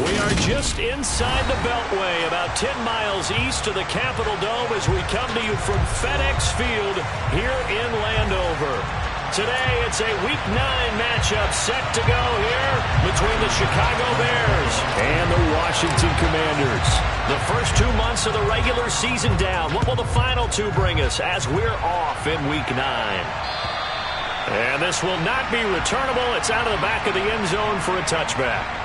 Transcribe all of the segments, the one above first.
We are just inside the Beltway, about 10 miles east of the Capitol Dome as we come to you from FedEx Field here in Landover. Today, it's a Week 9 matchup set to go here between the Chicago Bears and the Washington Commanders. The first 2 months of the regular season down. What will the final 2 bring us as we're off in Week 9? And this will not be returnable. It's out of the back of the end zone for a touchback.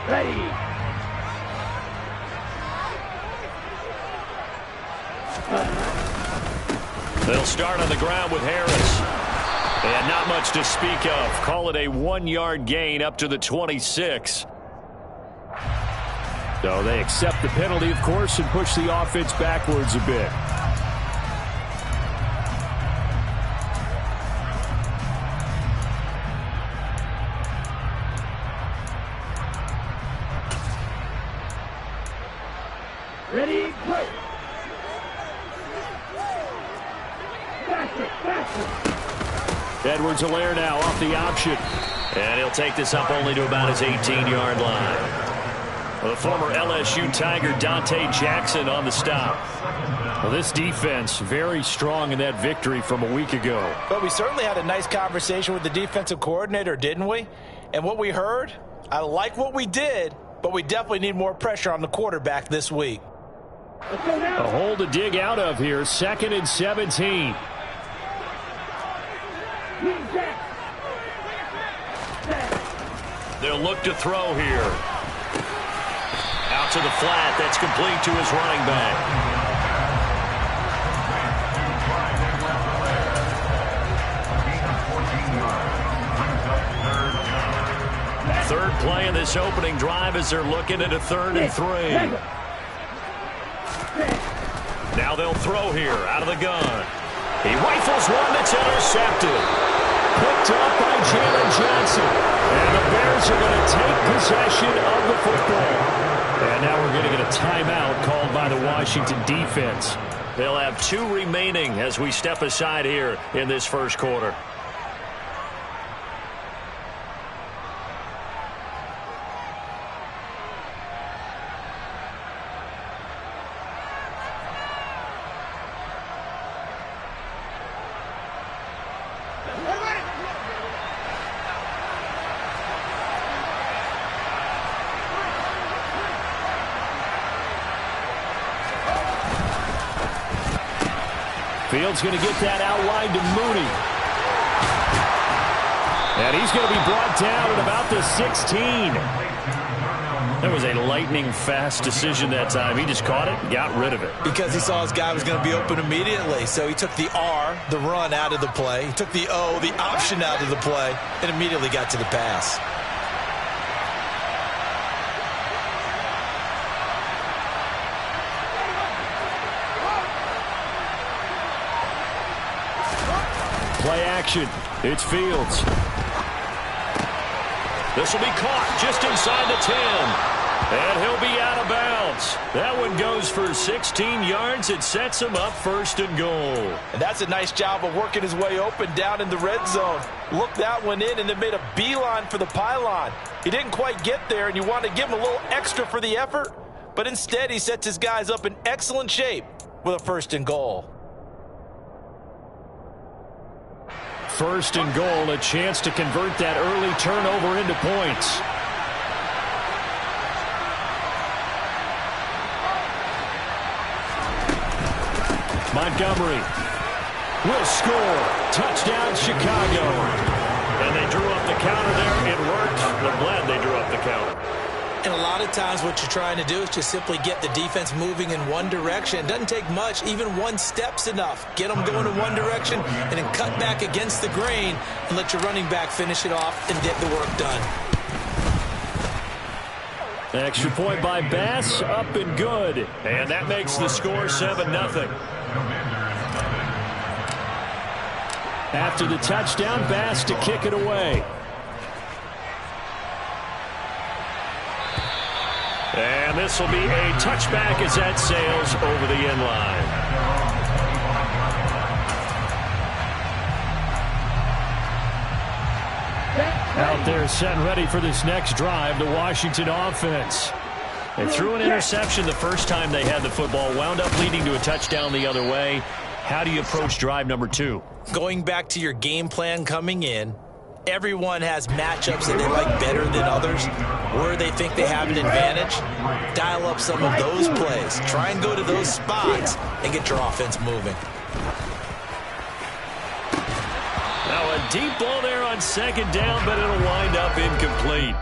Ready. They'll start on the ground with Harris. And not much to speak of. Call it a 1-yard gain up to the 26. So they accept the penalty, of course, and push the offense backwards a bit. Ready, play. Faster. Edwards-Helaire now off the option. And he'll take this up only to about his 18-yard line. The former LSU Tiger Dante Jackson on the stop. Well, this defense very strong in that victory from a week ago. But we certainly had a nice conversation with the defensive coordinator, didn't we? And what we heard, I like what we did, but we definitely need more pressure on the quarterback this week. A hole to dig out of here. 2nd and 17. They'll look to throw here. Out to the flat. That's complete to his running back. Third play in this opening drive as they're looking at a 3rd and 3. Now they'll throw here out of the gun. He rifles one that's intercepted. Picked up by Jalen Johnson. And the Bears are going to take possession of the football. And now we're going to get a timeout called by the Washington defense. They'll have 2 remaining as we step aside here in this first quarter. Fields going to get that out wide to Mooney. And he's going to be brought down at about the 16. That was a lightning-fast decision that time. He just caught it and got rid of it. Because he saw his guy was going to be open immediately. So he took the R, the run, out of the play. He took the O, the option, out of the play, and immediately got to the pass. Play action. It's Fields. This will be caught just inside the 10. And he'll be out of bounds. That one goes for 16 yards. It sets him up 1st and goal. And that's a nice job of working his way open down in the red zone. Looked that one in and then made a beeline for the pylon. He didn't quite get there, and you want to give him a little extra for the effort. But instead, he sets his guys up in excellent shape with a 1st and goal. 1st and goal, a chance to convert that early turnover into points. Montgomery will score. Touchdown, Chicago. And they drew up the counter there. It worked. They're glad they drew up the counter. And a lot of times what you're trying to do is just simply get the defense moving in one direction. It doesn't take much. Even 1 step's enough. Get them going in one direction and then cut back against the grain and let your running back finish it off and get the work done. Extra point by Bass, up and good. And that makes the score 7-0. After the touchdown, Bass to kick it away. And this will be a touchback as that sails over the end line. Out there set and ready for this next drive, the Washington offense. They threw an interception the first time they had the football, wound up leading to a touchdown the other way. How do you approach drive number 2? Going back to your game plan coming in, everyone has matchups that they like better than others, where they think they have an advantage. Dial up some of those plays. Try and go to those spots and get your offense moving. Now a deep ball there on second down, but it'll wind up incomplete.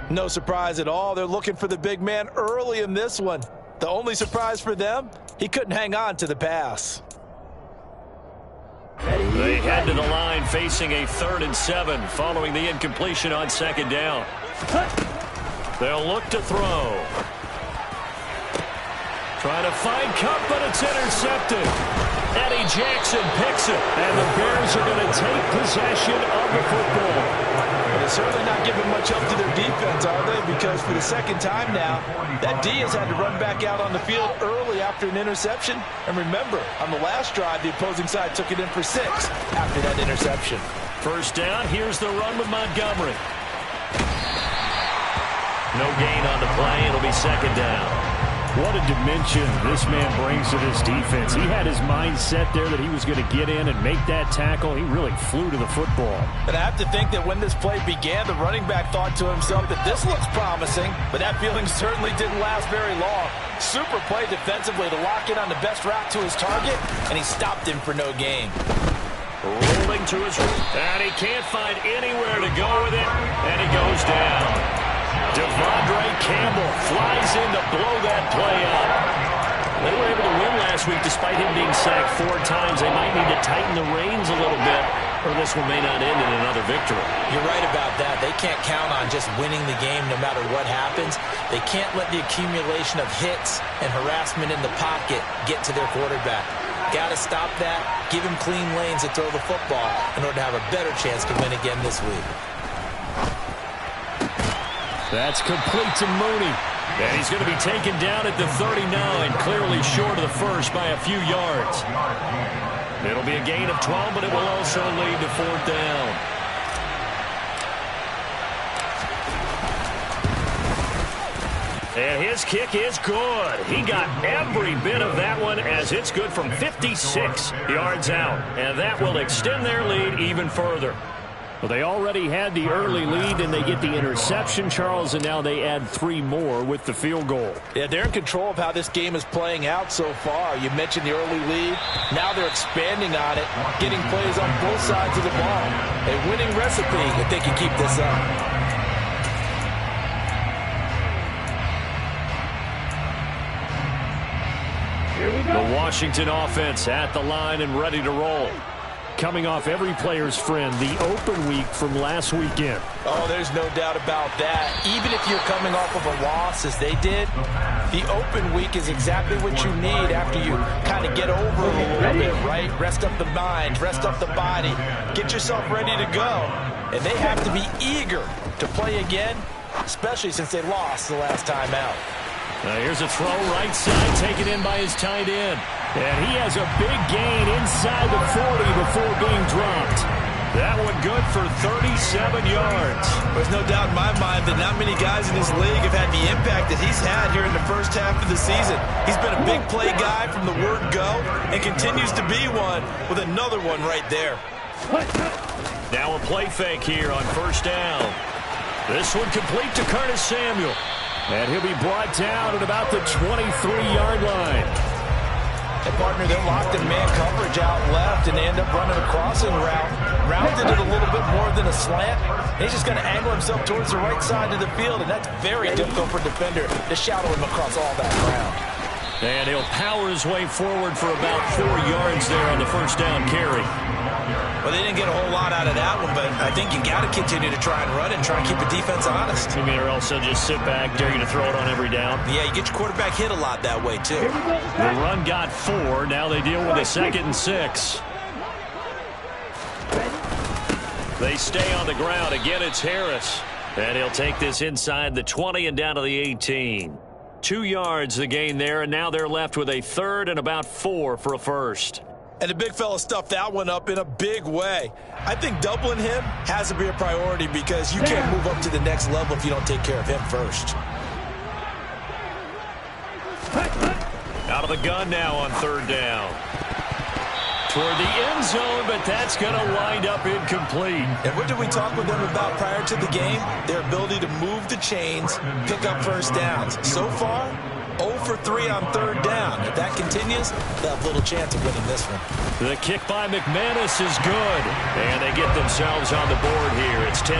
No surprise at all. They're looking for the big man early in this one. The only surprise for them, he couldn't hang on to the pass. They head to the line facing a 3rd and 7 following the incompletion on second down. They'll look to throw. Trying to find Kupp, but it's intercepted. Eddie Jackson picks it, and the Bears are going to take possession of the football. They're certainly not giving much up to their defense, are they? Because for the second time now, that D has had to run back out on the field early after an interception. And remember, on the last drive, the opposing side took it in for 6 after that interception. First down, here's the run with Montgomery. No gain on the play, it'll be second down. What a dimension this man brings to this defense. He had his mind set there that he was going to get in and make that tackle. He really flew to the football. And I have to think that when this play began, the running back thought to himself that this looks promising, but that feeling certainly didn't last very long. Super play defensively to lock in on the best route to his target, and he stopped him for no gain. Rolling to his right, and he can't find anywhere to go with it, and he goes down. Devondre Campbell flies in to blow that play up. They were able to win last week despite him being sacked 4 times. They might need to tighten the reins a little bit, or this one may not end in another victory. You're right about that. They can't count on just winning the game no matter what happens. They can't let the accumulation of hits and harassment in the pocket get to their quarterback. Got to stop that, give him clean lanes to throw the football in order to have a better chance to win again this week. That's complete to Mooney. And he's going to be taken down at the 39, clearly short of the first by a few yards. It'll be a gain of 12, but it will also lead to 4th down. And his kick is good. He got every bit of that one as it's good from 56 yards out. And that will extend their lead even further. Well, they already had the early lead, and they get the interception, Charles, and now they add 3 more with the field goal. Yeah, they're in control of how this game is playing out so far. You mentioned the early lead. Now they're expanding on it, getting plays on both sides of the ball. A winning recipe if they can keep this up. The Washington offense at the line and ready to roll. Coming off every player's friend, the open week from last weekend. Oh, there's no doubt about that. Even if you're coming off of a loss as they did, the open week is exactly what you need after you kind of get over it a little bit, right? Rest up the mind, rest up the body, get yourself ready to go. And they have to be eager to play again, especially since they lost the last time out. Now here's a throw right side, taken in by his tight end. And he has a big gain inside the 40 before being dropped. That one good for 37 yards. There's no doubt in my mind that not many guys in this league have had the impact that he's had here in the first half of the season. He's been a big play guy from the word go and continues to be one with another one right there. Now a play fake here on first down. This one complete to Curtis Samuel. And he'll be brought down at about the 23-yard line. And partner, they're locked in man coverage out left, and they end up running a crossing route. Rounded it a little bit more than a slant. He's just going to angle himself towards the right side of the field, and that's very difficult for a defender to shadow him across all that ground. And he'll power his way forward for about 4 yards there on the first down carry. Well, they didn't get a whole lot out of that one, but I think you got to continue to try and run and try and keep the defense honest. You mean, or else they'll just sit back, dare you to throw it on every down? Yeah, you get your quarterback hit a lot that way, too. The run got 4. Now they deal with a 2nd and 6. They stay on the ground. Again, it's Harris. And he'll take this inside the 20 and down to the 18. 2 yards the gain there, and now they're left with a third and about 4 for a first. And the big fella stuffed that one up in a big way. I think doubling him has to be a priority because you can't move up to the next level if you don't take care of him first. Out of the gun now on third down. Toward the end zone, but that's going to wind up incomplete. And what did we talk with them about prior to the game? Their ability to move the chains, pick up first downs. So far, 0 for 3 on third down. If that continues, they'll have little chance of winning this one. The kick by McManus is good. And they get themselves on the board here. It's 10-3.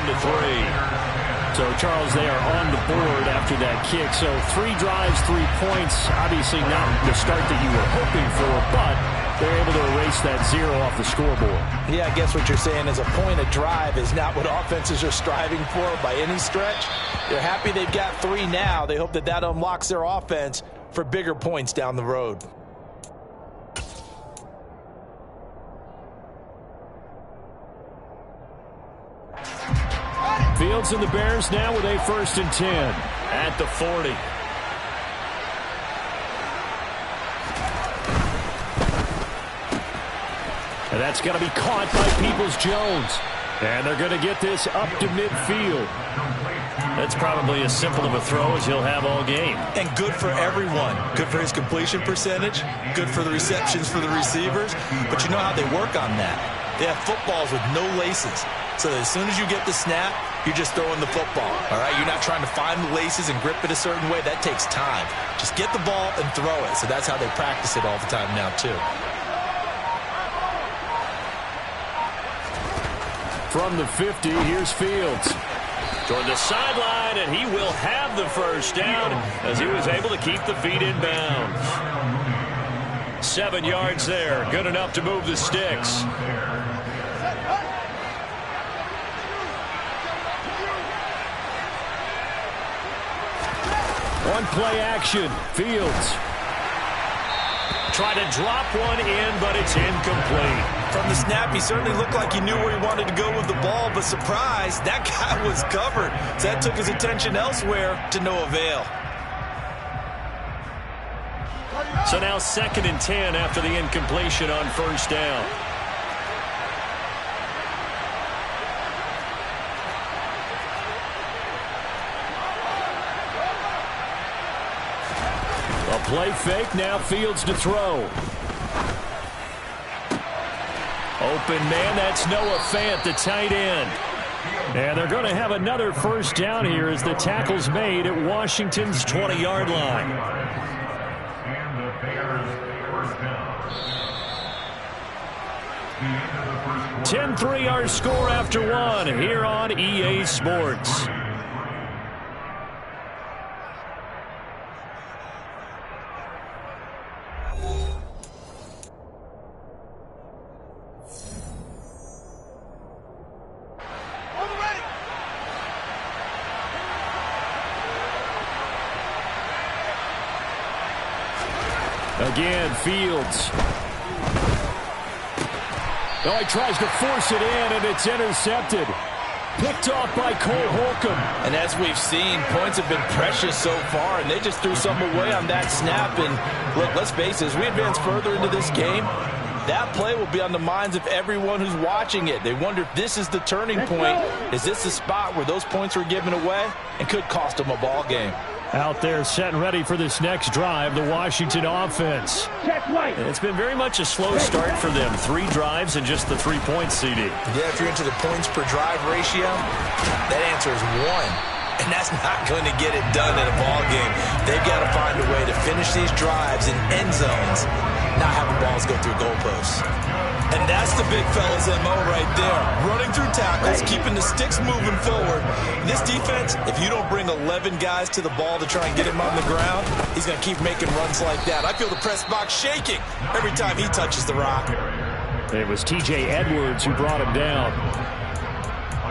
So, Charles, they are on the board after that kick. So 3 drives, 3 points. Obviously not the start that you were hoping for, but they're able to erase that 0 off the scoreboard. Yeah, I guess what you're saying is a point a drive is not what offenses are striving for by any stretch. They're happy they've got 3 now. They hope that that unlocks their offense for bigger points down the road. Fields and the Bears now with a 1st and 10 at the 40. And that's going to be caught by Peoples-Jones. And they're going to get this up to midfield. That's probably as simple of a throw as he'll have all game. And good for everyone. Good for his completion percentage. Good for the receptions for the receivers. But you know how they work on that. They have footballs with no laces. So as soon as you get the snap, you're just throwing the football. All right, you're not trying to find the laces and grip it a certain way. That takes time. Just get the ball and throw it. So that's how they practice it all the time now, too. From the 50, here's Fields. Toward the sideline, and he will have the first down as he was able to keep the feet in bounds. 7 yards there, good enough to move the sticks. One play action, Fields. Try to drop one in, but it's incomplete. From the snap, he certainly looked like he knew where he wanted to go with the ball, but surprise, that guy was covered. So that took his attention elsewhere to no avail. So now 2nd and 10 after the incompletion on first down. A play fake, now Fields to throw. Open man, that's Noah Fant, the tight end. And they're going to have another first down here as the tackle's made at Washington's 20-yard line. 10-3 our score after 1 here on EA Sports. Again, Fields. Oh, he tries to force it in, and it's intercepted. Picked off by Cole Holcomb. And as we've seen, points have been precious so far, and they just threw something away on that snap. And look, let's face it, as we advance further into this game, that play will be on the minds of everyone who's watching it. They wonder if this is the turning point. Is this the spot where those points were given away and could cost them a ball game? Out there set and ready for this next drive, the Washington offense. It's been very much a slow start for them. 3 drives and just the 3 points, CD. Yeah, if you're into the points per drive ratio, that answer is 1. And that's not going to get it done in a ball game. They've got to find a way to finish these drives in end zones, not having balls go through goalposts. And that's the big fella's MO right there. Running through tackles, keeping the sticks moving forward. This defense, if you don't bring 11 guys to the ball to try and get him on the ground, he's going to keep making runs like that. I feel the press box shaking every time he touches the rock. It was T.J. Edwards who brought him down.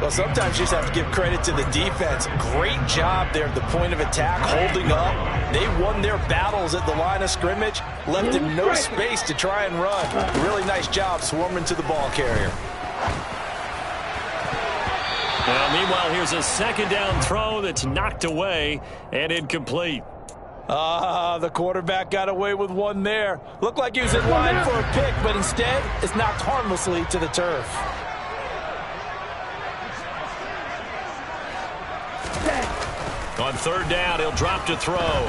Well, sometimes you just have to give credit to the defense. Great job there at the point of attack, holding up. They won their battles at the line of scrimmage, left him no space to try and run. Really nice job swarming to the ball carrier. Well, meanwhile, here's a 2nd down throw that's knocked away and incomplete. The quarterback got away with one there. Looked like he was in line for a pick, but instead it's knocked harmlessly to the turf. On third down, he'll drop to throw.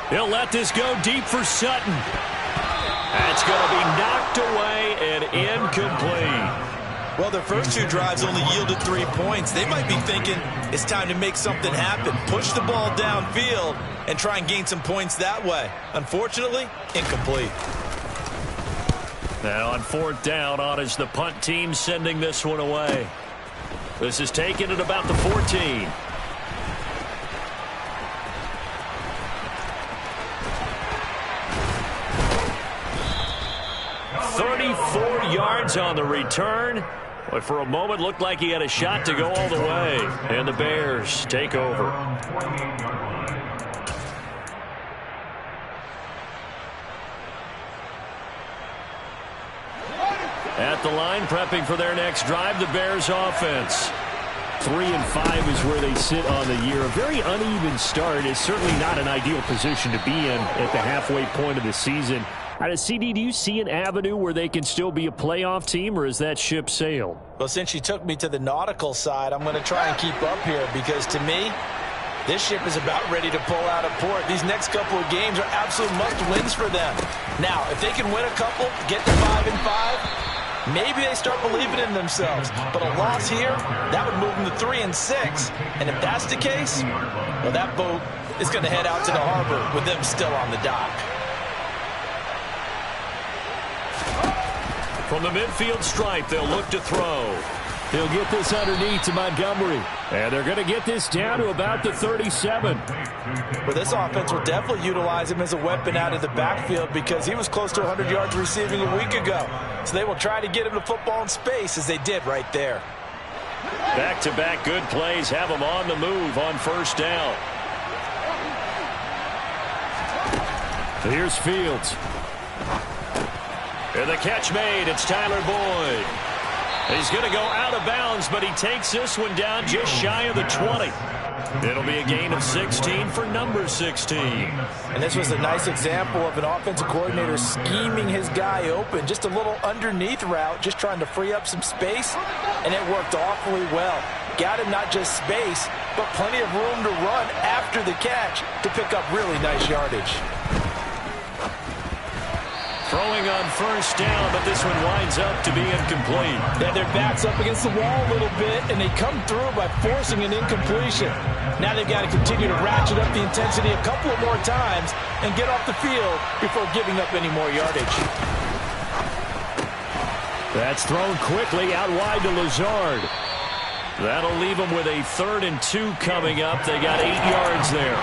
He'll let this go deep for Sutton. That's going to be knocked away and incomplete. Well, their first two drives only yielded 3 points. They might be thinking it's time to make something happen. Push the ball downfield and try and gain some points that way. Unfortunately, incomplete. Now on fourth down, on is the punt team sending this one away. This is taken at about the 14. 34 yards on the return. But for a moment, looked like he had a shot to go all the way. And the Bears take over. At the line, prepping for their next drive, the Bears offense. 3 and 5 is where they sit on the year. A very uneven start is certainly not an ideal position to be in at the halfway point of the season. CD, do you see an avenue where they can still be a playoff team, or is that ship sailed? Well, since you took me to the nautical side, I'm going to try and keep up here because to me, this ship is about ready to pull out of port. These next couple of games are absolute must-wins for them. Now, if they can win a couple, get to 5 and 5, maybe they start believing in themselves. But a loss here, that would move them to 3 and 6. And if that's the case, well, that boat is going to head out to the harbor with them still on the dock. From the midfield stripe, they'll look to throw. He'll get this underneath to Montgomery. And they're going to get this down to about the 37. Well, this offense will definitely utilize him as a weapon out of the backfield because he was close to 100 yards receiving a week ago. So they will try to get him the football in space as they did right there. Back-to-back good plays have him on the move on first down. Here's Fields. And the catch made. It's Tyler Boyd. He's going to go out of bounds, but he takes this one down just shy of the 20. It'll be a gain of 16 for number 16. And this was a nice example of an offensive coordinator scheming his guy open. Just a little underneath route, just trying to free up some space, and it worked awfully well. Got him not just space, but plenty of room to run after the catch to pick up really nice yardage. Throwing on first down, but this one winds up to be incomplete. Yeah, their back's up against the wall a little bit, and they come through by forcing an incompletion. Now they've got to continue to ratchet up the intensity a couple of more times and get off the field before giving up any more yardage. That's thrown quickly out wide to Lazard. That'll leave them with a 3rd and 2 coming up. They got 8 yards there.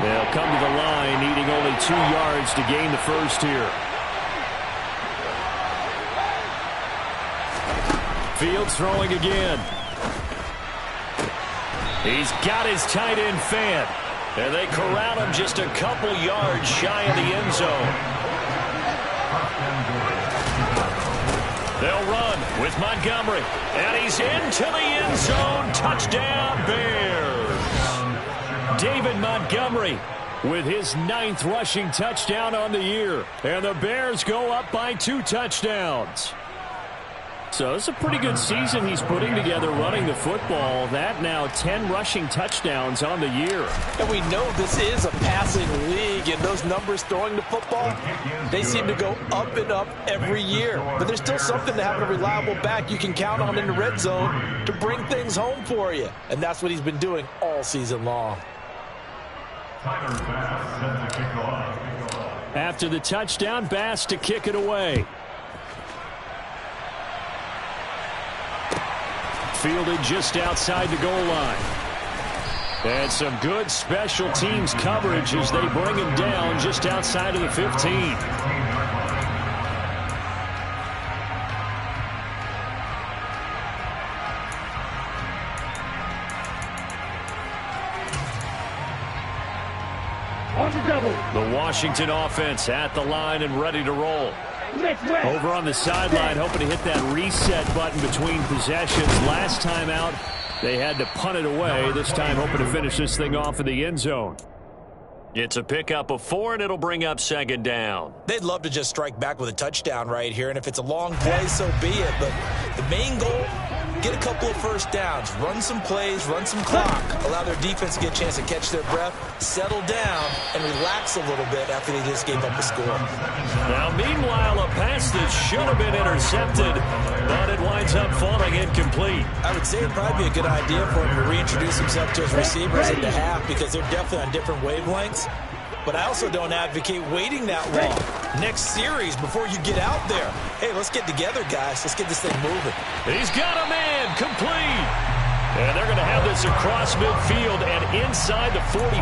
They'll come to the line, needing only 2 yards to gain the first here. Fields throwing again. He's got his tight end fan. And they corral him just a couple yards shy of the end zone. They'll run with Montgomery. And he's into the end zone. Touchdown, Bears. David Montgomery with his 9th rushing touchdown on the year. And the Bears go up by 2 touchdowns. So it's a pretty good season he's putting together running the football. That now 10 rushing touchdowns on the year. And we know this is a passing league, and those numbers throwing the football, they seem to go up and up every year. But there's still something to having a reliable back you can count on in the red zone to bring things home for you. And that's what he's been doing all season long. After the touchdown, Bass to kick it away. Fielded just outside the goal line. And some good special teams coverage as they bring him down just outside of the 15. The Washington offense at the line and ready to roll. Over on the sideline, hoping to hit that reset button between possessions. Last time out, they had to punt it away. This time, hoping to finish this thing off in the end zone. It's a pickup of 4, and it'll bring up second down. They'd love to just strike back with a touchdown right here, and if it's a long play, so be it. But the main goal, get a couple of first downs, run some plays, run some clock, allow their defense to get a chance to catch their breath, settle down, and relax a little bit after they just gave up a score. Now, meanwhile, a pass that should have been intercepted, but it winds up falling incomplete. I would say it'd probably be a good idea for him to reintroduce himself to his receivers in the half because they're definitely on different wavelengths. But I also don't advocate waiting that long. Next series, before you get out there, hey, let's get together, guys. Let's get this thing moving. He's got a man, complete. And they're going to have this across midfield and inside the 45.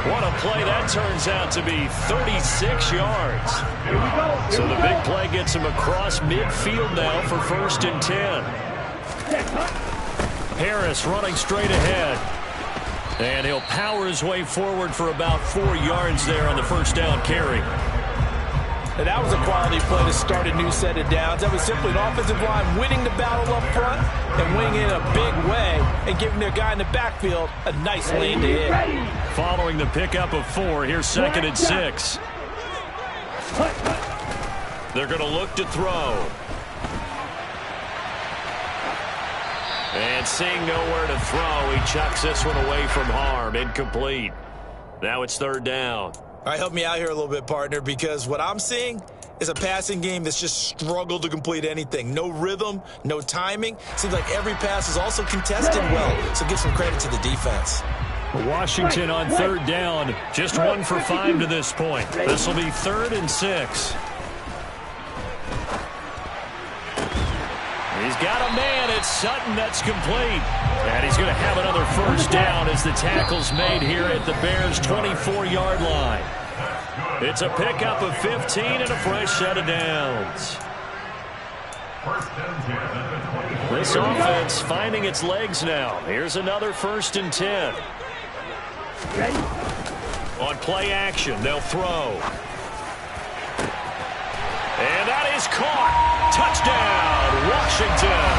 What a play that turns out to be, 36 yards. So the big play gets him across midfield now for 1st and 10. Harris running straight ahead. And he'll power his way forward for about 4 yards there on the first down carry. And that was a quality play to start a new set of downs. That was simply an offensive line winning the battle up front and winning it in a big way and giving their guy in the backfield a nice lane to hit. Following the pickup of 4, here's 2nd and 6. They're going to look to throw. And seeing nowhere to throw, he chucks this one away from harm. Incomplete. Now it's 3rd down. All right, help me out here a little bit, partner, because what I'm seeing is a passing game that's just struggled to complete anything. No rhythm, no timing. Seems like every pass is also contested well, so give some credit to the defense. Washington on 3rd down, just 1 for 5 to this point. This will be 3rd and 6. He's got a man. It's Sutton. That's complete. And he's going to have another first down as the tackle's made here at the Bears' 24-yard line. It's a pickup of 15 and a fresh set of downs. This offense finding its legs now. Here's another 1st and 10. On play action, they'll throw. And that is caught. Touchdown, Washington.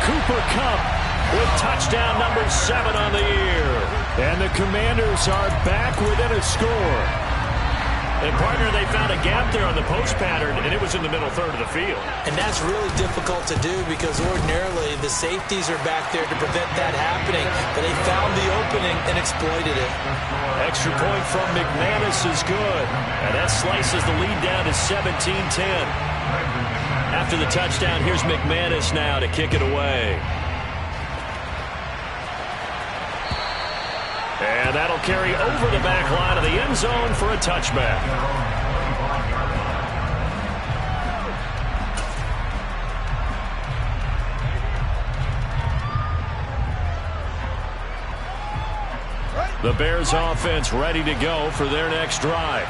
Cooper Kupp with touchdown number 7 on the year. And the Commanders are back within a score. And, partner, they found a gap there on the post pattern, and it was in the middle third of the field. And that's really difficult to do because ordinarily the safeties are back there to prevent that happening. But they found the opening and exploited it. Extra point from McManus is good. And that slices the lead down to 17-10. After the touchdown, here's McManus now to kick it away. And that'll carry over the back line of the end zone for a touchback. The Bears offense ready to go for their next drive.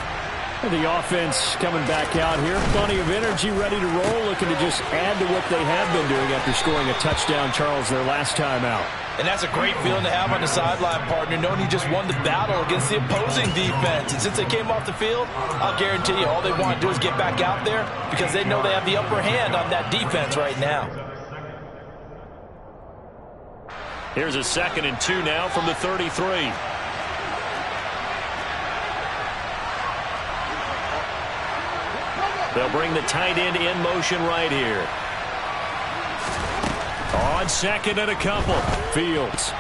The offense coming back out here. Plenty of energy, ready to roll, looking to just add to what they have been doing after scoring a touchdown, Charles, their last time out. And that's a great feeling to have on the sideline, partner, knowing you just won the battle against the opposing defense. And since they came off the field, I'll guarantee you all they want to do is get back out there because they know they have the upper hand on that defense right now. Here's a 2nd and 2 now from the 33. They'll bring the tight end in motion right here. On 2nd and a couple. Fields.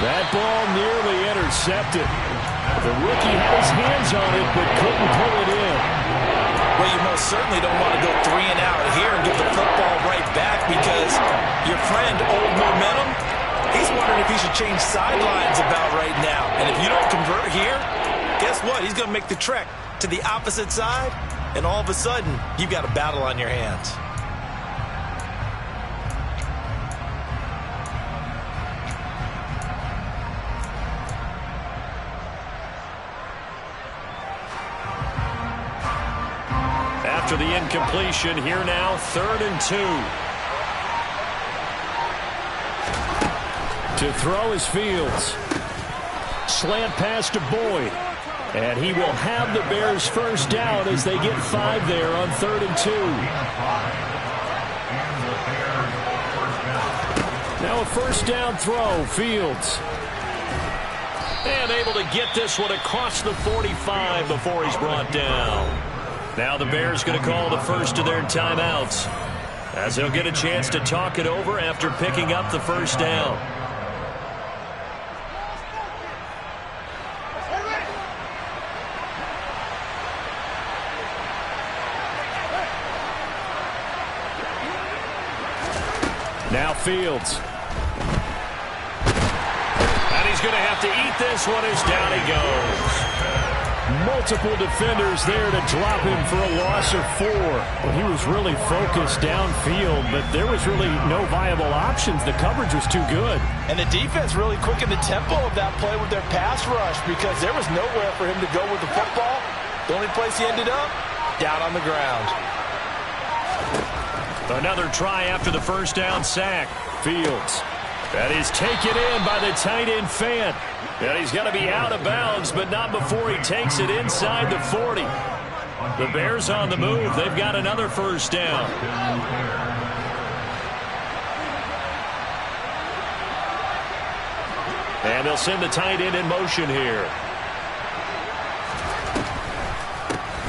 That ball nearly intercepted. The rookie had his hands on it but couldn't pull it in. Well, you most certainly don't want to go 3 and out here and get the football right back because your friend, Old Momentum, he's wondering if he should change sidelines about right now. And if you don't convert here, guess what? He's going to make the trek to the opposite side, and all of a sudden, you've got a battle on your hands. After the incompletion, here now, 3rd and 2. To throw is Fields. Slant pass to Boyd. And he will have the Bears first down as they get 5 there on 3rd and 2. Now a first down throw, Fields. And able to get this one across the 45 before he's brought down. Now the Bears going to call the first of their timeouts, as they'll get a chance to talk it over after picking up the first down. Now Fields. And he's going to have to eat this one as down he goes. Multiple defenders there to drop him for a loss of 4. Well, he was really focused downfield, but there was really no viable options. The coverage was too good. And the defense really quickened the tempo of that play with their pass rush, because there was nowhere for him to go with the football. The only place he ended up, down on the ground. Another try after the first down sack. Fields. That is taken in by the tight end Fant. And he's got to be out of bounds, but not before he takes it inside the 40. The Bears on the move. They've got another first down. And they'll send the tight end in motion here.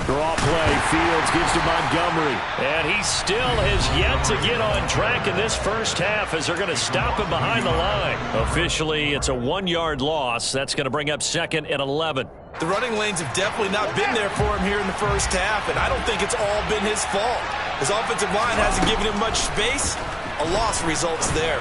Draw play. Fields gives to Montgomery. And he still has yet to get on track in this first half, as they're going to stop him behind the line. Officially, it's a 1-yard loss. That's going to bring up 2nd and 11. The running lanes have definitely not been there for him here in the first half, and I don't think it's all been his fault. His offensive line hasn't given him much space. A loss results there.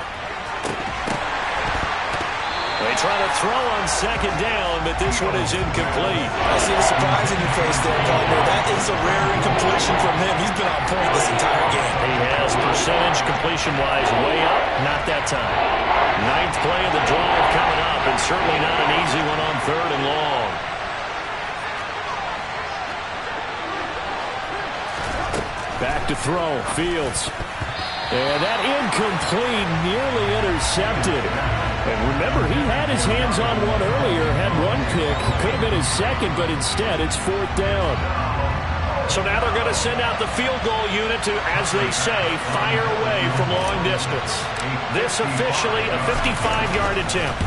They try to throw on 2nd down, but this one is incomplete. I see the surprise in your face there, partner. That is a rare incompletion from him. He's been on point this entire game. He has percentage completion-wise way up. Not that time. 9th play of the drive coming up, and certainly not an easy one on 3rd and long. Back to throw. Fields. And that incomplete, nearly intercepted. And remember, he had his hands on one earlier, had one pick. Could have been his second, but instead it's 4th down. So now they're going to send out the field goal unit to, as they say, fire away from long distance. This officially a 55-yard attempt.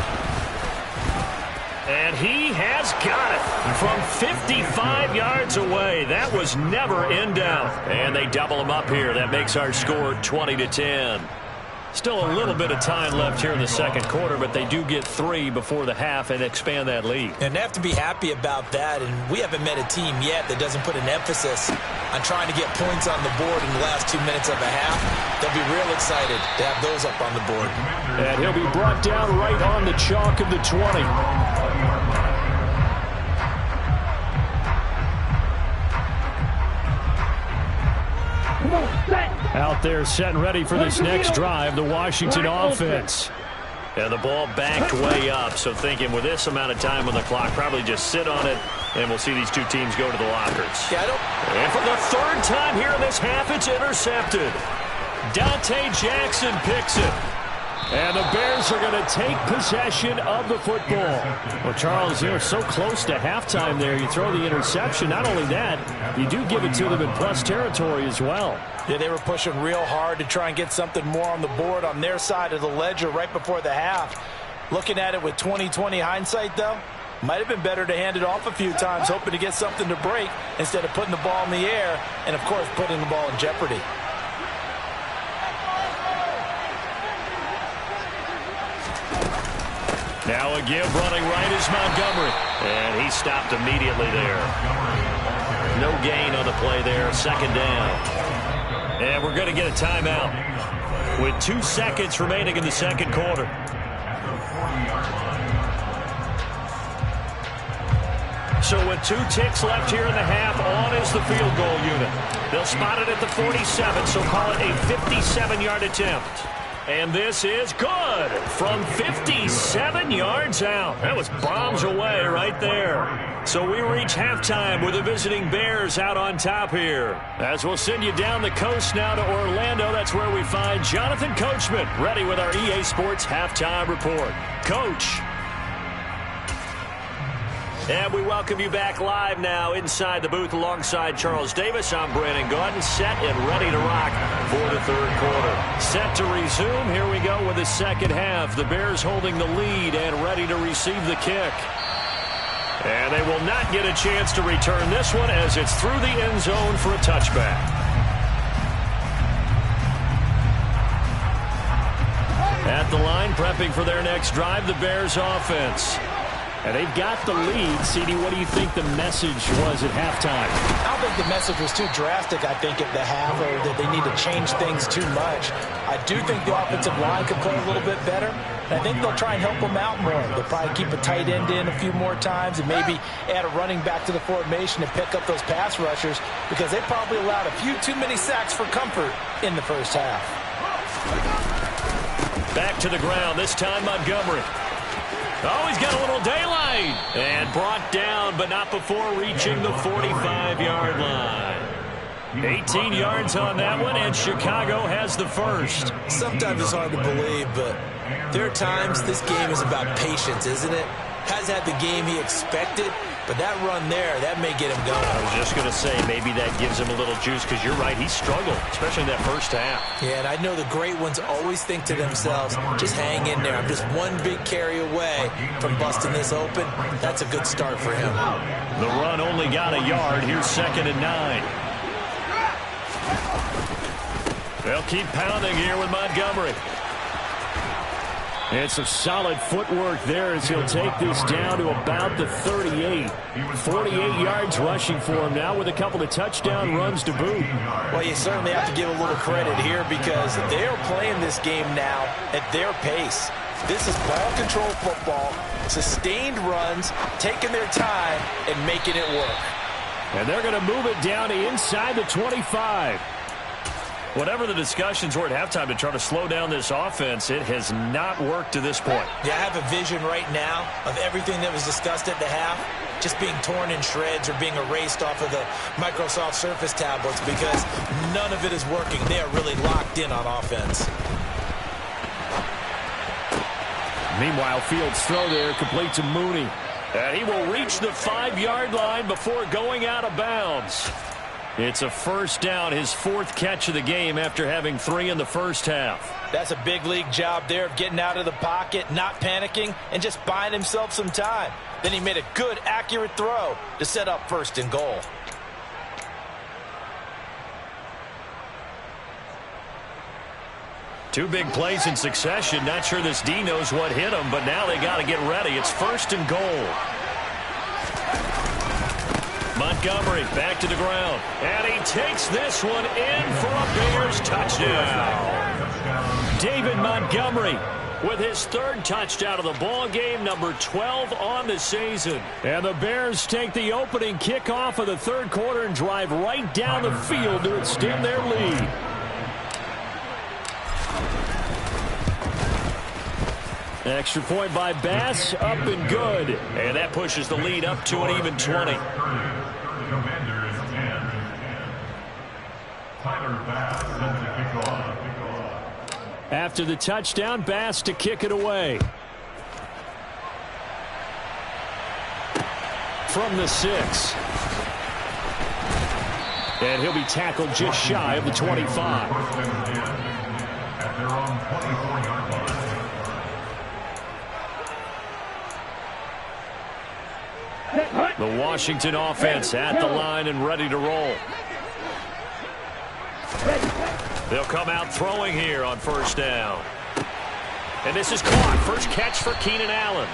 And he has got it from 55 yards away. That was never in doubt. And they double him up here. That makes our score 20-10. Still a little bit of time left here in the second quarter, but they do get 3 before the half and expand that lead. And they have to be happy about that, and we haven't met a team yet that doesn't put an emphasis on trying to get points on the board in the last 2 minutes of a half. They'll be real excited to have those up on the board. And he'll be brought down right on the chalk of the 20. Out there set and ready for this next drive, the Washington offense. And the ball backed way up, so thinking with this amount of time on the clock, probably just sit on it, and we'll see these two teams go to the lockers. And for the 3rd time here in this half, it's intercepted. Dante Jackson picks it. And the Bears are going to take possession of the football. Well, Charles, you're so close to halftime there. You throw the interception. Not only that, you do give it to them in plus territory as well. Yeah, they were pushing real hard to try and get something more on the board on their side of the ledger right before the half. Looking at it with 20/20 hindsight, though, might have been better to hand it off a few times, hoping to get something to break instead of putting the ball in the air and, of course, putting the ball in jeopardy. Now a give running right is Montgomery. And he stopped immediately there. No gain on the play there. 2nd down. And we're going to get a timeout with 2 seconds remaining in the second quarter. So with 2 ticks left here in the half, on is the field goal unit. They'll spot it at the 47, so call it a 57-yard attempt. And this is good from 57 yards out. That was bombs away right there. So we reach halftime with the visiting Bears out on top here. As we'll send you down the coast now to Orlando, that's where we find Jonathan Coachman ready with our EA Sports halftime report. Coach. And we welcome you back live now inside the booth alongside Charles Davis. I'm Brandon Gaudin, set and ready to rock for the third quarter. Set to resume. Here we go with the second half. The Bears holding the lead and ready to receive the kick. And they will not get a chance to return this one as it's through the end zone for a touchback. At the line, prepping for their next drive, the Bears offense. And they've got the lead. CD, what do you think the message was at halftime? I don't think the message was too drastic, I think, at the half, or that they need to change things too much. I do think the offensive line could play a little bit better. And I think they'll try and help them out more. They'll probably keep a tight end in a few more times and maybe add a running back to the formation and pick up those pass rushers because they probably allowed a few too many sacks for comfort in the first half. Back to the ground, this time Montgomery. Oh, he's got a little daylight. And brought down, but not before reaching the 45-yard line. 18 yards on that one, and Chicago has the first. Sometimes it's hard to believe, but there are times this game is about patience, isn't it? Has had the game he expected, but that run there, that may get him going. I was just going to say, maybe that gives him a little juice, because you're right, he struggled, especially in that first half. Yeah, and I know the great ones always think to themselves, just hang in there. I'm just one big carry away from busting this open. That's a good start for him. The run only got a yard. Here's 2nd and 9. They'll keep pounding here with Montgomery. It's some solid footwork there as he'll take this down to about the 38. 48 yards rushing for him now with a couple of touchdown runs to boot. Well, you certainly have to give a little credit here because they are playing this game now at their pace. This is ball control football, sustained runs, taking their time and making it work. And they're going to move it down to inside the 25. Whatever the discussions were at halftime to try to slow down this offense, it has not worked to this point. Yeah, I have a vision right now of everything that was discussed at the half just being torn in shreds or being erased off of the Microsoft Surface tablets because none of it is working. They are really locked in on offense. Meanwhile, Fields' throw there complete to Mooney. And he will reach the 5-yard line before going out of bounds. It's a first down, his 4th catch of the game after having 3 in the first half. That's a big league job there of getting out of the pocket, not panicking, and just buying himself some time. Then he made a good, accurate throw to set up 1st and goal. Two big plays in succession. Not sure this D knows what hit him, but now they got to get ready. It's 1st and goal. Montgomery back to the ground. And he takes this one in for a Bears touchdown. David Montgomery with his 3rd touchdown of the ball game, number 12 on the season. And the Bears take the opening kickoff of the third quarter and drive right down the field to extend their lead. Extra point by Bass, up and good. And that pushes the lead up to an even 20. After the touchdown, Bass to kick it away. From the 6. And he'll be tackled just shy of the 25. The Washington offense at the line and ready to roll. They'll come out throwing here on 1st down. And this is caught. First catch for Keenan Allen.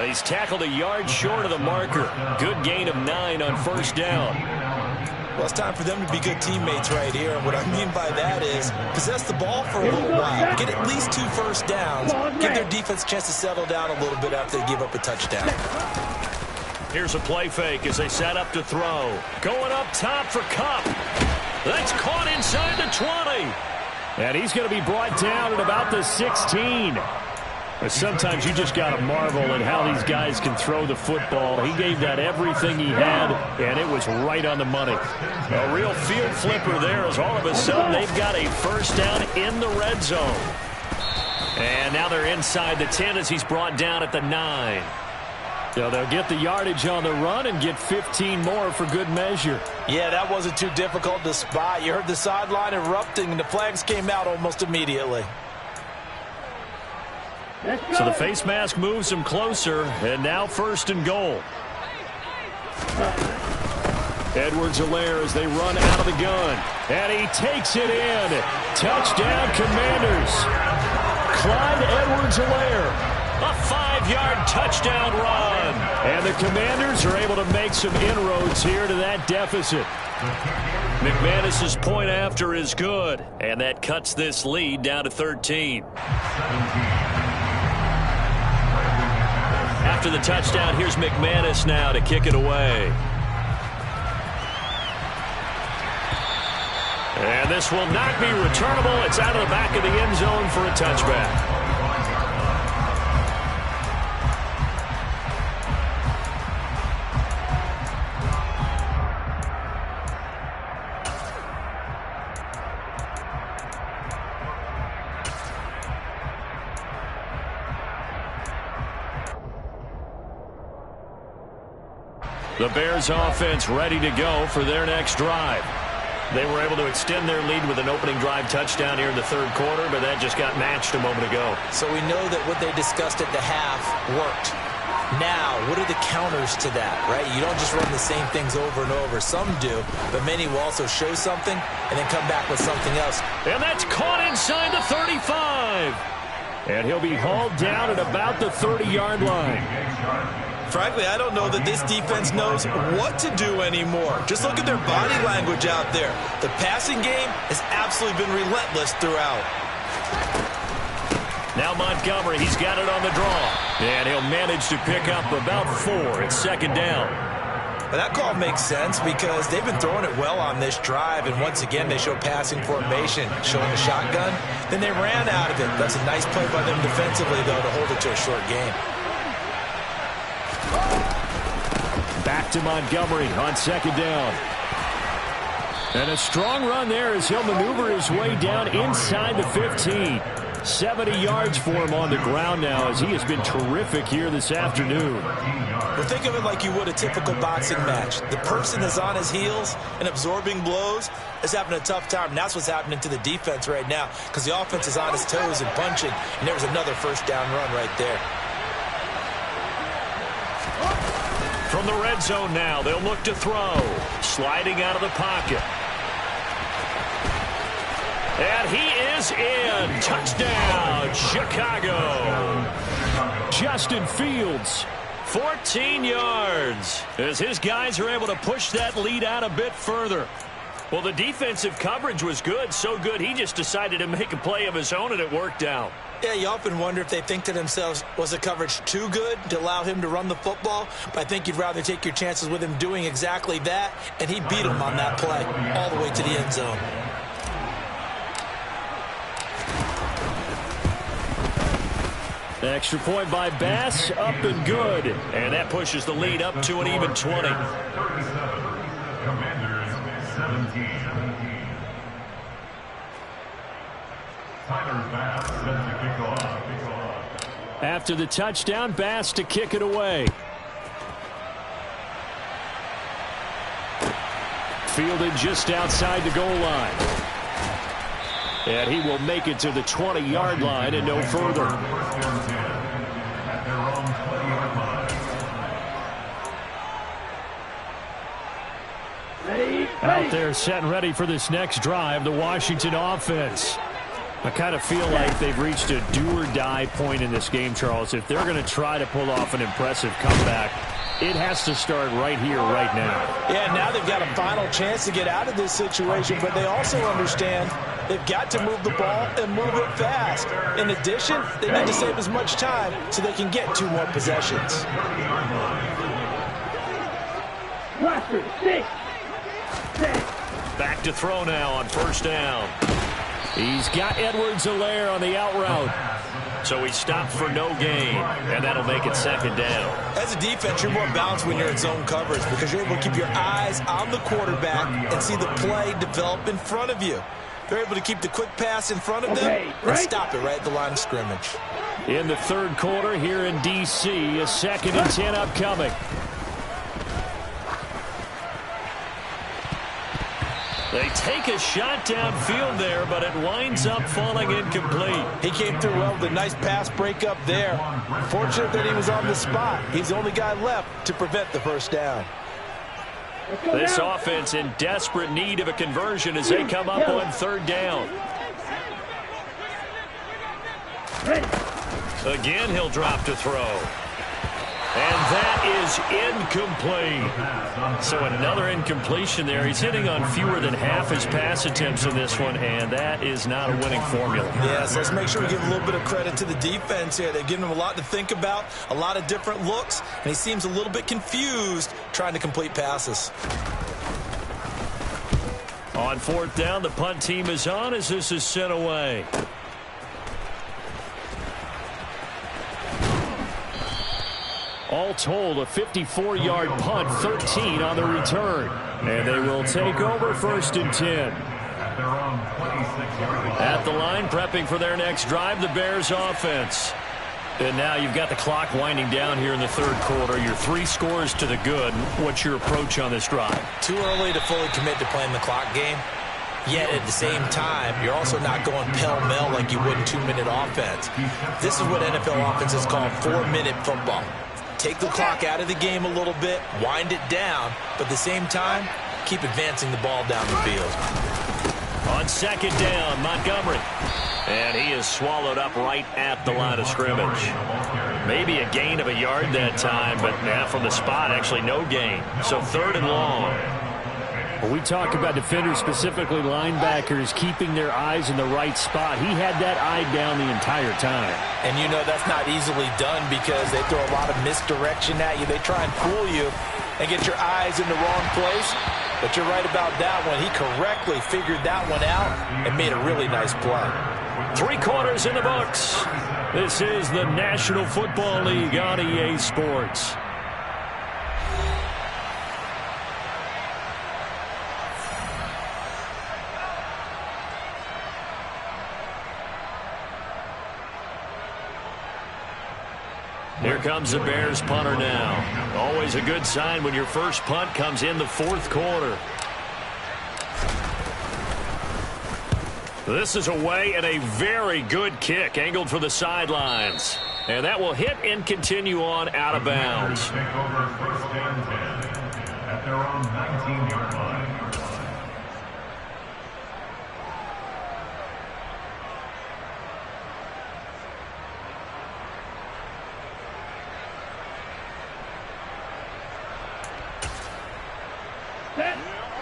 He's tackled a yard short of the marker. Good gain of 9 on 1st down. Well, it's time for them to be good teammates right here. And what I mean by that is possess the ball for a little while. Get at least 2 first downs. Give their defense a chance to settle down a little bit after they give up a touchdown. Here's a play fake as they set up to throw. Going up top for Kupp. That's caught inside the 20. And he's going to be brought down at about the 16. But sometimes you just got to marvel at how these guys can throw the football. He gave that everything he had, and it was right on the money. A real field flipper there as all of a sudden they've got a first down in the red zone. And now they're inside the 10 as he's brought down at the 9. So they'll get the yardage on the run and get 15 more for good measure. Yeah, that wasn't too difficult to spot. You heard the sideline erupting, and the flags came out almost immediately. So the face mask moves him closer, and now 1st and goal. Edwards-Helaire as they run out of the gun. And he takes it in. Touchdown, Commanders. Clyde Edwards-Helaire. A 5-yard touchdown run. And the Commanders are able to make some inroads here to that deficit. McManus's point after is good. And that cuts this lead down to 13. After the touchdown, here's McManus now to kick it away. And this will not be returnable. It's out of the back of the end zone for a touchback. The Bears offense ready to go for their next drive. They were able to extend their lead with an opening drive touchdown here in the 3rd quarter, but that just got matched a moment ago. So we know that what they discussed at the half worked. Now, what are the counters to that, right? You don't just run the same things over and over. Some do, but many will also show something and then come back with something else. And that's caught inside the 35. And he'll be hauled down at about the 30-yard line. Frankly, I don't know that this defense knows what to do anymore. Just look at their body language out there. The passing game has absolutely been relentless throughout. Now Montgomery, he's got it on the draw. And he'll manage to pick up about 4. It's 2nd down. But that call makes sense because they've been throwing it well on this drive, and once again they show passing formation, showing the shotgun. Then they ran out of it. That's a nice play by them defensively, though, to hold it to a short game. Back to Montgomery on 2nd down. And a strong run there as he'll maneuver his way down inside the 15. 70 yards for him on the ground now as he has been terrific here this afternoon. Well, think of it like you would a typical boxing match. The person that's on his heels and absorbing blows is having a tough time. And that's what's happening to the defense right now because the offense is on its toes and punching. And there was another 1st down run right there. From the red zone now, they'll look to throw. Sliding out of the pocket. And he is in. Touchdown, Chicago. Justin Fields. 14 yards as his guys are able to push that lead out a bit further. Well, the defensive coverage was good, so good he just decided to make a play of his own, and it worked out. Yeah, you often wonder if they think to themselves, was the coverage too good to allow him to run the football? But I think you'd rather take your chances with him doing exactly that, and he beat him on that play all the way to the end zone. Extra point by Bass, up and good. And that pushes the lead up to an even 20. Commanders 17. Tyler Bass set to kick off. After the touchdown, Bass to kick it away. Fielded just outside the goal line. And he will make it to the 20-yard line and no further. Out there set and ready for this next drive, the Washington offense. I kind of feel like they've reached a do-or-die point in this game, Charles. If they're going to try to pull off an impressive comeback, it has to start right here, right now. Yeah, now they've got a final chance to get out of this situation, but they also understand they've got to move the ball and move it fast. In addition, they need to save as much time so they can get 2 more possessions. Back to throw now on 1st down. He's got Edwards-Helaire on the out route. So he stopped for no gain, and that'll make it 2nd down. As a defense, you're more balanced when you're in zone coverage because you're able to keep your eyes on the quarterback and see the play develop in front of you. They're able to keep the quick pass in front of them and stop it right at the line of scrimmage. in the third quarter here in D.C. A 2nd and 10 upcoming. They take a shot downfield there, but it winds up falling incomplete. He came through well with a nice pass breakup there. Fortunate that he was on the spot. He's the only guy left to prevent the first down. This offense in desperate need of a conversion as they come up on 3rd down. Again, he'll drop to throw. And that is incomplete. So another incompletion there. He's hitting on fewer than half his pass attempts in this one, and that is not a winning formula. Yes, let's make sure we give a little bit of credit to the defense here. They've given him a lot to think about, a lot of different looks, and he seems a little bit confused trying to complete passes. On 4th down, the punt team is on as this is sent away. All told, a 54-yard punt, 13 on the return. And they will take over 1st and 10. At the line, prepping for their next drive, the Bears offense. And now you've got the clock winding down here in the 3rd quarter. Your 3 scores to the good. What's your approach on this drive? Too early to fully commit to playing the clock game. Yet at the same time, you're also not going pell-mell like you would in 2-minute offense. This is what NFL offenses call 4-minute football. Take the clock out of the game a little bit, wind it down, but at the same time, keep advancing the ball down the field. On 2nd down, Montgomery. And he is swallowed up right at the line of scrimmage. Maybe a gain of a yard that time, but now from the spot, actually no gain. So 3rd and long. When we talk about defenders, specifically linebackers, keeping their eyes in the right spot, he had that eye down the entire time. And you know that's not easily done because they throw a lot of misdirection at you. They try and fool you and get your eyes in the wrong place. But you're right about that one. He correctly figured that one out and made a really nice play. 3 quarters in the books. This is the National Football League on EA Sports. Here comes the Bears punter now. Always a good sign when your first punt comes in the 4th quarter. This is away and a very good kick angled for the sidelines. And that will hit and continue on out of bounds. Take over 1st and 10 at their own 19-yard line.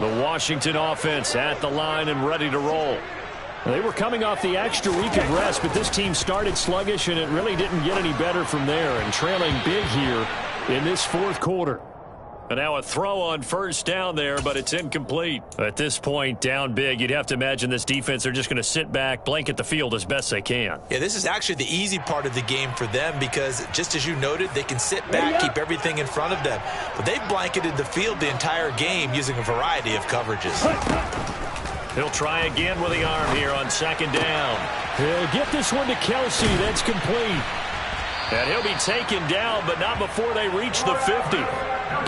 The Washington offense at the line and ready to roll. They were coming off the extra week of rest, but this team started sluggish, and it really didn't get any better from there, and trailing big here in this 4th quarter. And now a throw on 1st down there, but it's incomplete. At this point, down big, you'd have to imagine this defense, they're just going to sit back, blanket the field as best they can. Yeah, this is actually the easy part of the game for them because, just as you noted, they can sit back, keep everything in front of them. But they've blanketed the field the entire game using a variety of coverages. He'll try again with the arm here on 2nd down. He'll get this one to Kelsey. That's complete. And he'll be taken down, but not before they reach the 50.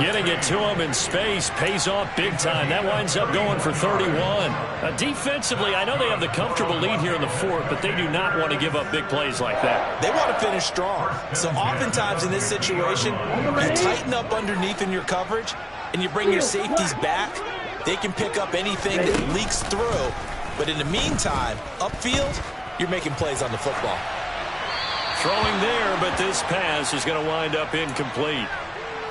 Getting it to him in space pays off big time. That winds up going for 31. Defensively, I know they have the comfortable lead here in the 4th, but they do not want to give up big plays like that. They want to finish strong. So oftentimes in this situation, you tighten up underneath in your coverage, and you bring your safeties back. They can pick up anything that leaks through. But in the meantime, upfield, you're making plays on the football. Throwing there, but this pass is going to wind up incomplete.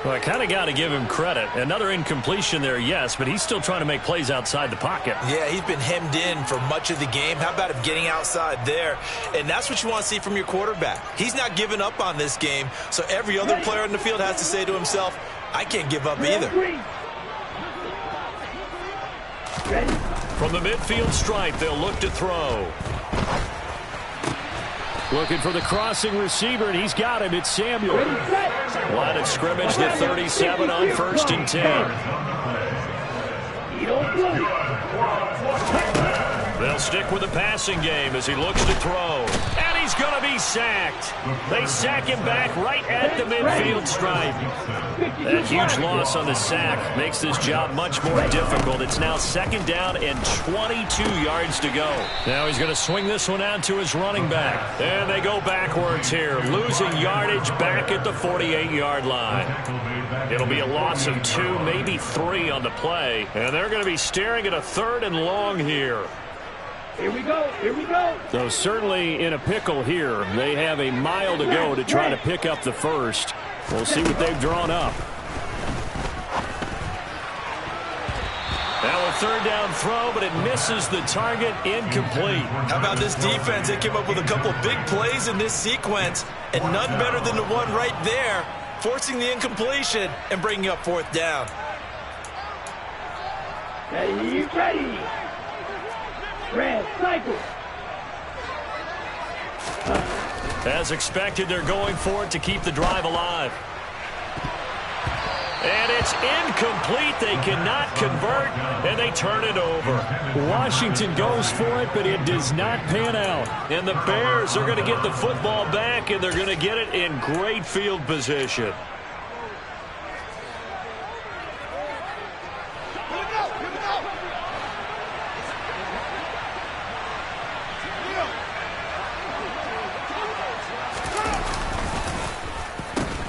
Well, I kind of got to give him credit. Another incompletion there, yes, but he's still trying to make plays outside the pocket. Yeah, he's been hemmed in for much of the game. How about him getting outside there? And that's what you want to see from your quarterback. He's not giving up on this game, so every other player in the field has to say to himself, I can't give up either. From the midfield stripe, they'll look to throw. Looking for the crossing receiver, and he's got him. It's Samuel. Line of scrimmage, the 37 on 1st and 10. They'll stick with the passing game as he looks to throw. And he's got going to be sacked. They sack him back right at the midfield stripe. That huge loss on the sack makes this job much more difficult. It's now 2nd down and 22 yards to go. Now he's going to swing this one out to his running back. And they go backwards here, losing yardage back at the 48-yard line. It'll be a loss of 2, maybe 3 on the play. And they're going to be staring at a 3rd and long here. Here we go. Here we go. So certainly in a pickle here. They have a mile to go to try to pick up the first. We'll see what they've drawn up. Now a 3rd down throw, but it misses the target, incomplete. How about this defense? They came up with a couple of big plays in this sequence, and none better than the one right there, forcing the incompletion and bringing up 4th down. Ready. Red cycle. As expected, they're going for it to keep the drive alive. And it's incomplete. They cannot convert, and they turn it over. Washington goes for it, but it does not pan out. And the Bears are going to get the football back, and they're going to get it in great field position.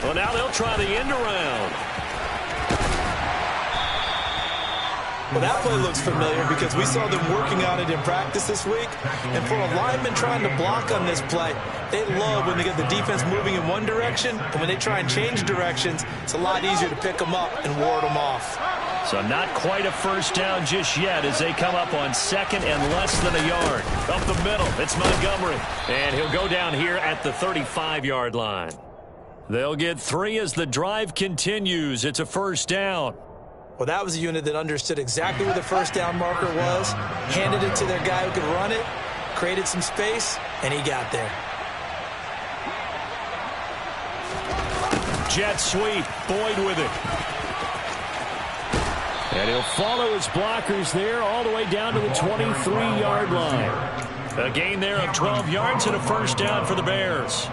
Well, now they'll try the end around. Well, that play looks familiar because we saw them working on it in practice this week. And for a lineman trying to block on this play, they love when they get the defense moving in one direction. And when they try and change directions, it's a lot easier to pick them up and ward them off. So not quite a 1st down just yet as they come up on 2nd and less than a yard. Up the middle, it's Montgomery. And he'll go down here at the 35-yard line. They'll get 3 as the drive continues. It's a 1st down. Well, that was a unit that understood exactly where the 1st down marker was, handed it to their guy who could run it, created some space, and he got there. Jet sweep, Boyd with it. And he'll follow his blockers there all the way down to the 23-yard line. A gain there of 12 yards and a 1st down for the Bears.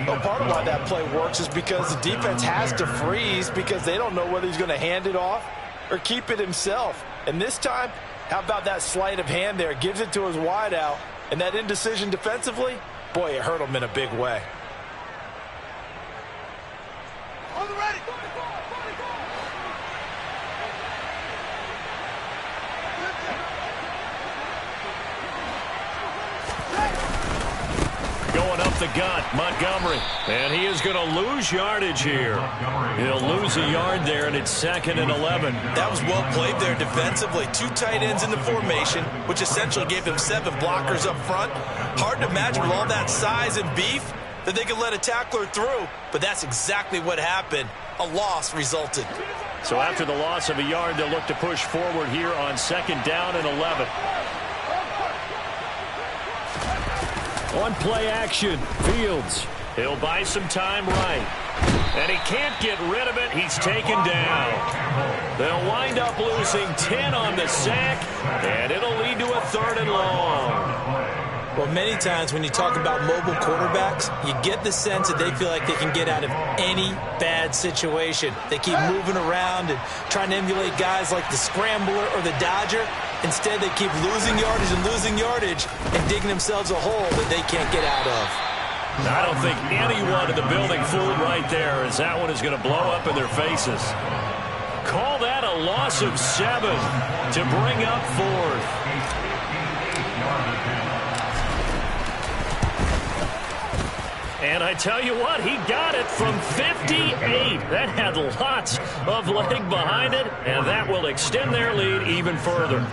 Well, part of why that play works is because the defense has to freeze because they don't know whether he's going to hand it off or keep it himself. And this time, how about that sleight of hand there? Gives it to his wideout. And that indecision defensively, boy, it hurt him in a big way. On the ready. Going up the gut, Montgomery. And he is going to lose yardage here. He'll lose a yard there, and it's 2nd and 11. That was well played there defensively. 2 tight ends in the formation, which essentially gave them 7 blockers up front. Hard to imagine with all that size and beef that they could let a tackler through, but that's exactly what happened. A loss resulted. So after the loss of a yard, they'll look to push forward here on 2nd down and 11. On play action, Fields. He'll buy some time right. And he can't get rid of it. He's taken down. They'll wind up losing 10 on the sack, and it'll lead to a 3rd and long. Well, many times when you talk about mobile quarterbacks, you get the sense that they feel like they can get out of any bad situation. They keep moving around and trying to emulate guys like the Scrambler or the Dodger. Instead, they keep losing yardage and digging themselves a hole that they can't get out of. I don't think anyone in the building fooled right there, as that one is going to blow up in their faces. Call that a loss of 7 to bring up 4th. And I tell you what, he got it from 58. That had lots of leg behind it, and that will extend their lead even further.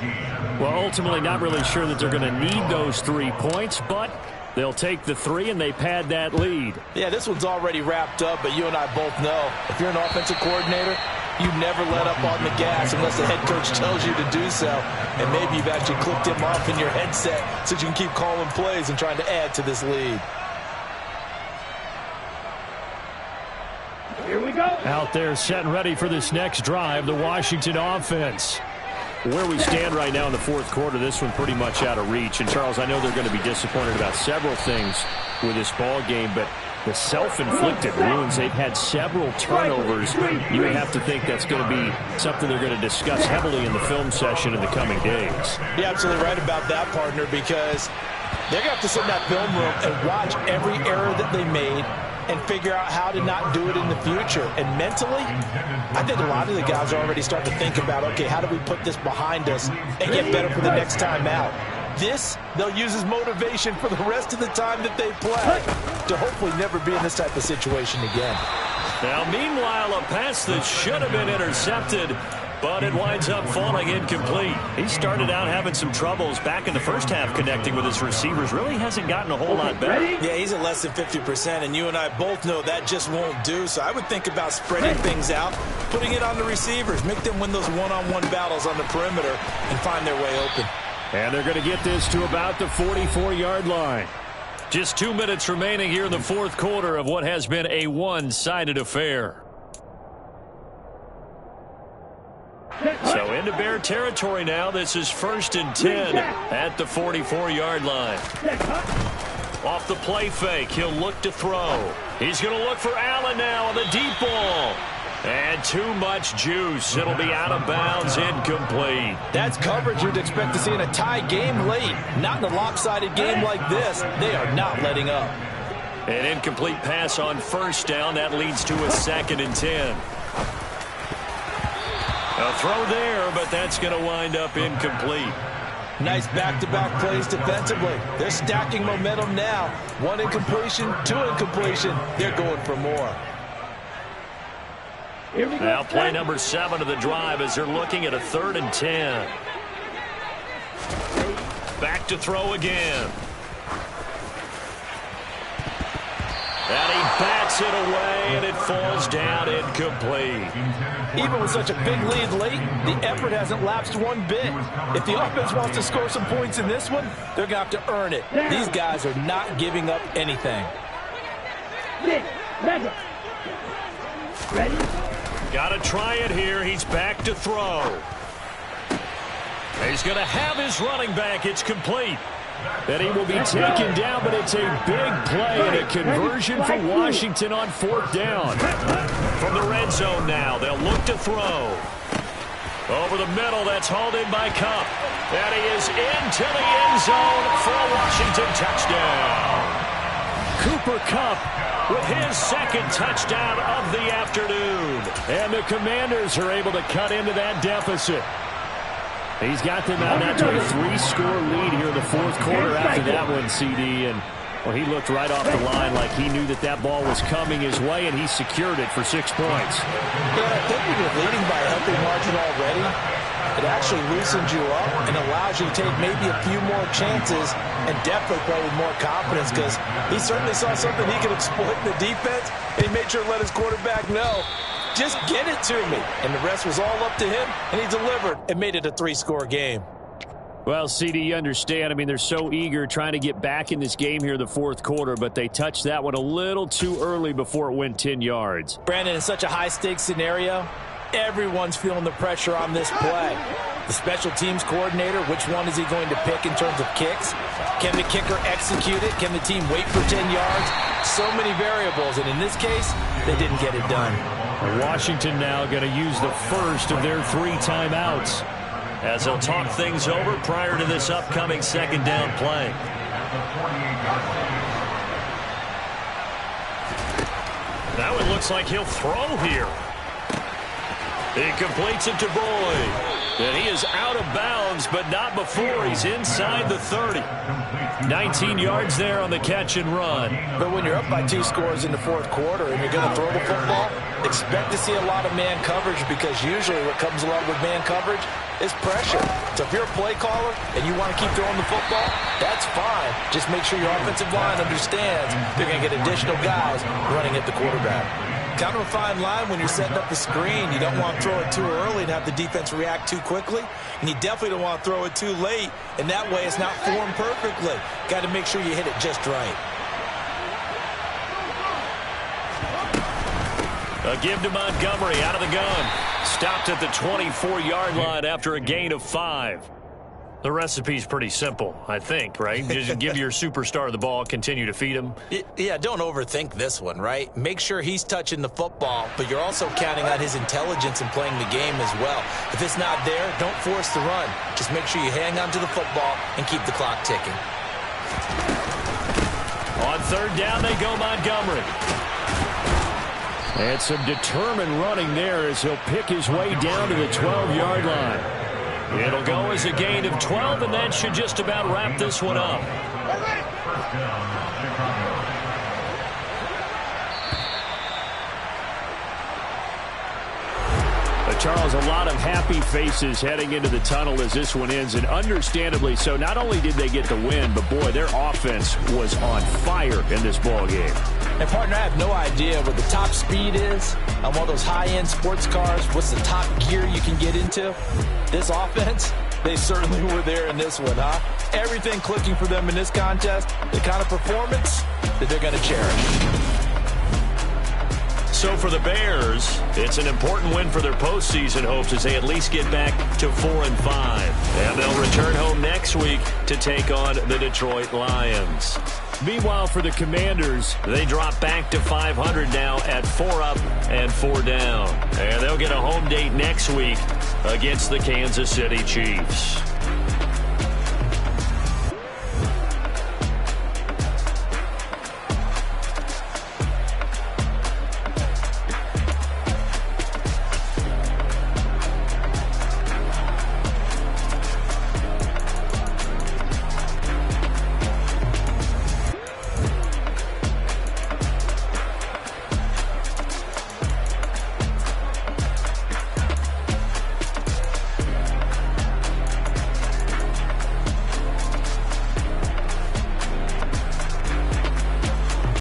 Well, ultimately not really sure that they're going to need those 3 points, but they'll take the 3 and they pad that lead. Yeah, this one's already wrapped up, but you and I both know if you're an offensive coordinator, you never let up on the gas unless the head coach tells you to do so. And maybe you've actually clicked him off in your headset so you can keep calling plays and trying to add to this lead. Here we go. Out there set and ready for this next drive, the Washington offense. Where we stand right now in the fourth quarter, this one pretty much out of reach. And, Charles, I know they're going to be disappointed about several things with this ball game, but the self-inflicted wounds, they've had several turnovers. You would have to think that's going to be something they're going to discuss heavily in the film session in the coming days. You're absolutely right about that, partner, because they're going to have to sit in that film room and watch every error that they made and figure out how to not do it in the future. And mentally, I think a lot of the guys are already starting to think about, okay, how do we put this behind us and get better for the next time out? This, they'll use as motivation for the rest of the time that they play to hopefully never be in this type of situation again. Now, meanwhile, a pass that should have been intercepted, but it winds up falling incomplete. He started out having some troubles back in the first half connecting with his receivers. Really hasn't gotten a whole lot better. Yeah, he's at less than 50%, and you and I both know that just won't do. So I would think about spreading things out, putting it on the receivers, make them win those one-on-one battles on the perimeter and find their way open. And they're going to get this to about the 44-yard line. Just 2 minutes remaining here in the fourth quarter of what has been a one-sided affair. So into Bear territory now. This is 1st and 10 at the 44-yard line. Off the play fake, he'll look to throw. He's going to look for Allen now on the deep ball. And too much juice. It'll be out of bounds, incomplete. That's coverage you'd expect to see in a tie game late. Not in a lopsided game like this. They are not letting up. An incomplete pass on first down. That leads to a 2nd and 10. A throw there, but that's going to wind up incomplete. Nice back-to-back plays defensively. They're stacking momentum now. 1 incompletion, 2 incompletion. They're going for more. Now play number 7 of the drive as they're looking at a 3rd and 10. Back to throw again. And he bats it away, and it falls down incomplete. Even with such a big lead late, the effort hasn't lapsed one bit. If the offense wants to score some points in this one, they're going to have to earn it. These guys are not giving up anything. Ready? Got to try it here. He's back to throw. He's going to have his running back. It's complete. And he will be taken down, but it's a big play and a conversion for Washington on 4th down. From the red zone now, they'll look to throw. Over the middle, that's hauled in by Kupp. And he is into the end zone for a Washington touchdown. Cooper Kupp with his 2nd touchdown of the afternoon. And the Commanders are able to cut into that deficit. He's got them out now to a 3-score lead here in the fourth quarter after that one, CD. And, well, he looked right off the line like he knew that that ball was coming his way, and he secured it for 6 points. Yeah, I think when you're leading by a healthy margin already, it actually loosens you up and allows you to take maybe a few more chances and definitely play with more confidence, because he certainly saw something he could exploit in the defense, and he made sure to let his quarterback know, just get it to me. And the rest was all up to him, and he delivered and made it a 3-score game. Well, CD, you understand. I mean, they're so eager trying to get back in this game here in the fourth quarter, but they touched that one a little too early before it went 10 yards. Brandon, in such a high-stakes scenario, everyone's feeling the pressure on this play. The special teams coordinator, which one is he going to pick in terms of kicks? Can the kicker execute it? Can the team wait for 10 yards? So many variables, and in this case, they didn't get it done. Washington now going to use the first of their 3 timeouts, as they'll talk things over prior to this upcoming 2nd down play. Now it looks like he'll throw here. He completes it to Boyd. And he is out of bounds, but not before he's inside the 30. 19 yards there on the catch and run. But when you're up by 2 scores in the fourth quarter and you're going to throw the football, expect to see a lot of man coverage, because usually what comes along with man coverage is pressure. So if you're a play caller and you want to keep throwing the football, that's fine. Just make sure your offensive line understands they're going to get additional guys running at the quarterback. Kind of a fine line when you're setting up the screen. You don't want to throw it too early and have the defense react too quickly. And you definitely don't want to throw it too late, and that way it's not formed perfectly. Got to make sure you hit it just right. A give to Montgomery out of the gun. Stopped at the 24-yard line after a gain of 5. The recipe's pretty simple, I think, right? Just give your superstar the ball, continue to feed him. Yeah, don't overthink this one, right? Make sure he's touching the football, but you're also counting on his intelligence in playing the game as well. If it's not there, don't force the run. Just make sure you hang on to the football and keep the clock ticking. On third down, they go Montgomery. And some determined running there as he'll pick his way down to the 12-yard line. It'll go as a gain of 12, and that should just about wrap this one up. First down, Chicago. Charles, a lot of happy faces heading into the tunnel as this one ends, and understandably so. Not only did they get the win, but boy, their offense was on fire in this ball game. And partner, I have no idea what the top speed is on one of those high-end sports cars. What's the top gear you can get into? This offense, they certainly were there in this one, huh? Everything clicking for them in this contest, the kind of performance that they're going to cherish. So for the Bears, it's an important win for their postseason hopes as they at least get back to 4-5. And they'll return home next week to take on the Detroit Lions. Meanwhile, for the Commanders, they drop back to 500 now at 4 up and 4 down. And they'll get a home date next week against the Kansas City Chiefs.